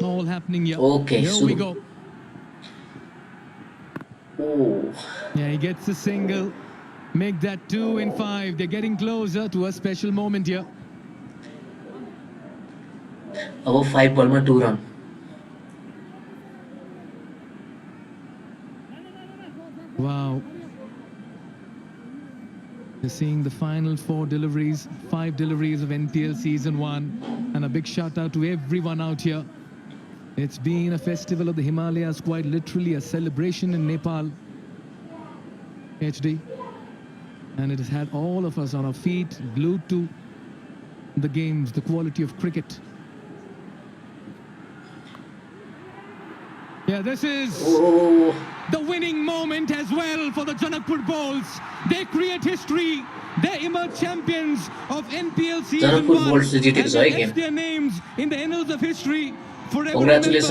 all happening here. Okay, Here we so go. oh, Yeah, he gets a single. Make that 2 in 5. They're getting closer to a special moment here. above 5 ball में 2 run. Wow. You're seeing the final 4 deliveries, 5 deliveries of NPL Season 1. And a big shout out to everyone out here. It's been a festival of the Himalayas, quite literally a celebration in Nepal. HD. And it has had all of us on our feet, glued to the games, the quality of cricket. Yeah, this is Oh, the winning moment as well for the Janakpur Bowls. They create history. They emerge champions of NPL Season Janakpur 1. Bolts से जीते And जो they है game. etch their names in the annals of history. Forever remembered. Congratulations.